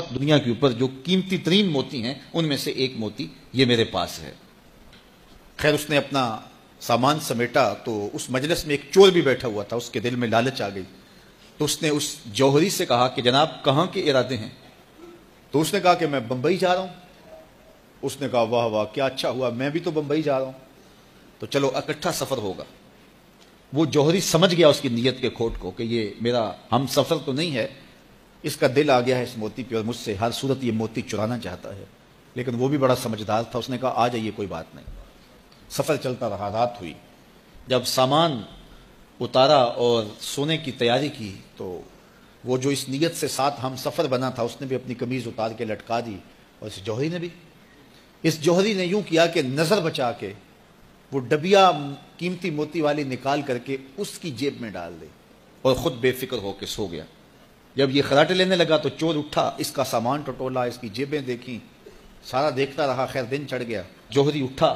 وقت دنیا کے اوپر جو قیمتی ترین موتی ہیں ان میں سے ایک موتی یہ میرے پاس ہے۔ خیر اس نے اپنا سامان سمیٹا تو اس مجلس میں ایک چور بھی بیٹھا ہوا تھا، اس کے دل میں لالچ آ گئی، تو اس نے اس جوہری سے کہا کہ جناب کہاں کے ارادے ہیں؟ تو اس نے کہا کہ میں بمبئی جا رہا ہوں۔ اس نے کہا واہ واہ کیا اچھا ہوا، میں بھی تو بمبئی جا رہا ہوں، تو چلو اکٹھا سفر ہوگا۔ وہ جوہری سمجھ گیا اس کی نیت کے کھوٹ کو کہ یہ میرا ہم سفر تو نہیں ہے، اس کا دل آ گیا ہے اس موتی پہ اور مجھ سے ہر صورت یہ موتی چرانا چاہتا ہے۔ لیکن وہ بھی بڑا سمجھدار تھا، اس نے کہا آ جائیے کوئی بات نہیں۔ سفر چلتا رہا، رات ہوئی، جب سامان اتارا اور سونے کی تیاری کی تو وہ جو اس نیت سے ساتھ ہم سفر بنا تھا اس نے بھی اپنی قمیض اتار کے لٹکا دی، اور اس جوہری نے بھی۔ اس جوہری نے یوں کیا کہ نظر بچا کے وہ ڈبیا قیمتی موتی والی نکال کر کے اس کی جیب میں ڈال دے اور خود بے فکر ہو کے سو گیا۔ جب یہ خراٹے لینے لگا تو چور اٹھا، اس کا سامان ٹٹولا، اس کی جیبیں دیکھیں، سارا دیکھتا رہا، خیر دن چڑھ گیا۔ جوہری اٹھا،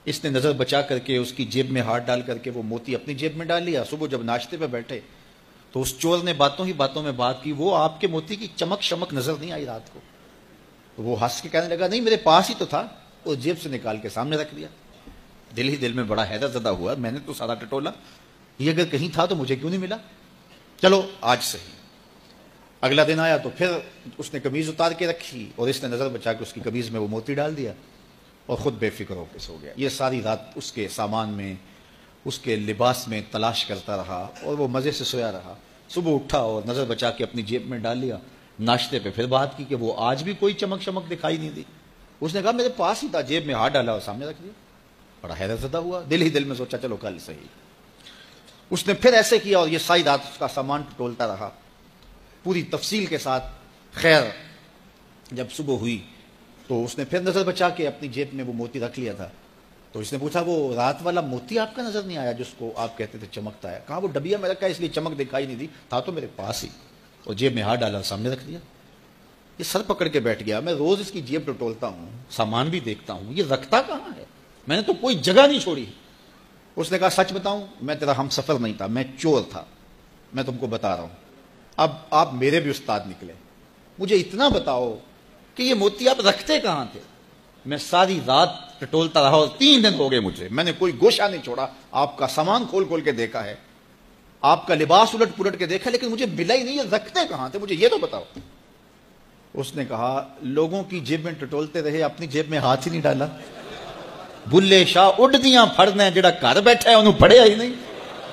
اس نے نظر بچا کر کے اس کی جیب میں ہاتھ ڈال کر کے وہ موتی اپنی جیب میں ڈال لیا۔ صبح جب ناشتے پہ بیٹھے تو اس چور نے باتوں ہی باتوں میں بات کی، وہ آپ کے موتی کی چمک شمک نظر نہیں آئی رات کو؟ تو وہ ہنس کے کہنے لگا نہیں میرے پاس ہی تو تھا، وہ جیب سے نکال کے سامنے رکھ دیا۔ دل ہی دل میں بڑا حیرت زدہ ہوا، میں نے تو سارا ٹٹولا، یہ اگر کہیں تھا تو مجھے کیوں نہیں ملا؟ چلو آج صحیح۔ اگلا دن آیا تو پھر اس نے قمیض اتار کے رکھی اور اس نے نظر بچا کے اس کی قمیض میں وہ موتی ڈال دیا اور خود بے فکر ہو کے سو گیا۔ یہ ساری رات اس کے سامان میں، اس کے لباس میں تلاش کرتا رہا اور وہ مزے سے سویا رہا۔ صبح اٹھا اور نظر بچا کے اپنی جیب میں ڈال لیا۔ ناشتے پہ پھر بات کی کہ وہ آج بھی کوئی چمک شمک دکھائی نہیں دی۔ اس نے کہا میرے پاس ہی تھا، جیب میں ہاتھ ڈالا اور سامنے رکھ دیا۔ بڑا حیرت زدہ ہوا، دل ہی دل میں سوچا چلو کل صحیح۔ اس نے پھر ایسے کیا اور یہ ساری رات اس کا سامان ٹٹولتا رہا پوری تفصیل کے ساتھ۔ خیر جب صبح ہوئی تو اس نے پھر نظر بچا کے اپنی جیب میں وہ موتی رکھ لیا تھا۔ تو اس نے پوچھا وہ رات والا موتی آپ کا نظر نہیں آیا جس کو آپ کہتے تھے چمکتا ہے؟ کہا وہ ڈبیا میں رکھا ہے اس لیے چمک دکھائی نہیں دی، تھا تو میرے پاس ہی، اور جیب میں ہاتھ ڈالا سامنے رکھ دیا۔ یہ سر پکڑ کے بیٹھ گیا، میں روز اس کی جیب ٹٹولتا ہوں، سامان بھی دیکھتا ہوں، یہ رکھتا کہاں ہے؟ میں نے تو کوئی جگہ نہیں چھوڑی۔ اس نے کہا سچ بتاؤں میں تیرا ہم سفر نہیں تھا، میں چور تھا، میں تم کو بتا رہا ہوں۔ اب آپ میرے بھی استاد نکلے، مجھے اتنا بتاؤ کہ یہ موتی آپ رکھتے کہاں تھے؟ میں ساری رات ٹٹولتا رہا اور 3 دن ہو گئے مجھے، میں نے کوئی گوشہ نہیں چھوڑا، آپ کا سامان کھول کھول کے دیکھا ہے، آپ کا لباس الٹ پلٹ کے دیکھا، لیکن مجھے ملا ہی نہیں، یہ رکھتے کہاں تھے؟ مجھے یہ تو بتاؤ۔ اس نے کہا لوگوں کی جیب میں ٹٹولتے رہے، اپنی جیب میں ہاتھ ہی نہیں ڈالا۔ بلے شاہ اڈ دیاں پھڑنے جڑا گھر بیٹھا ہے انہوں پڑھیا ہی نہیں۔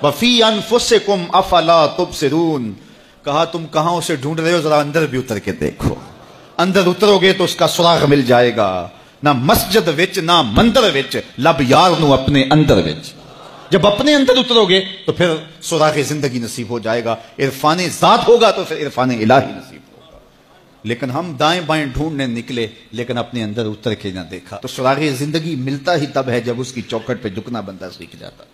وفی انفسکم افلا تبصرون، کہا تم کہاں اسے ڈھونڈ رہے ہو، ذرا اندر بھی اتر کے دیکھو، اندر اترو گے تو اس کا سراغ مل جائے گا، نہ مسجد وچ نہ مندر وچ، لب یار نو اپنے اندر وچ۔ جب اپنے اندر اترو گے تو پھر سراغ زندگی نصیب ہو جائے گا، عرفان ذات ہوگا تو پھر عرفان الہی نصیب ہوگا۔ لیکن ہم دائیں بائیں ڈھونڈنے نکلے لیکن اپنے اندر اتر کے نہ دیکھا، تو سراغ زندگی ملتا ہی تب ہے جب اس کی چوکھٹ پہ جھکنا بندہ سیکھ جاتا۔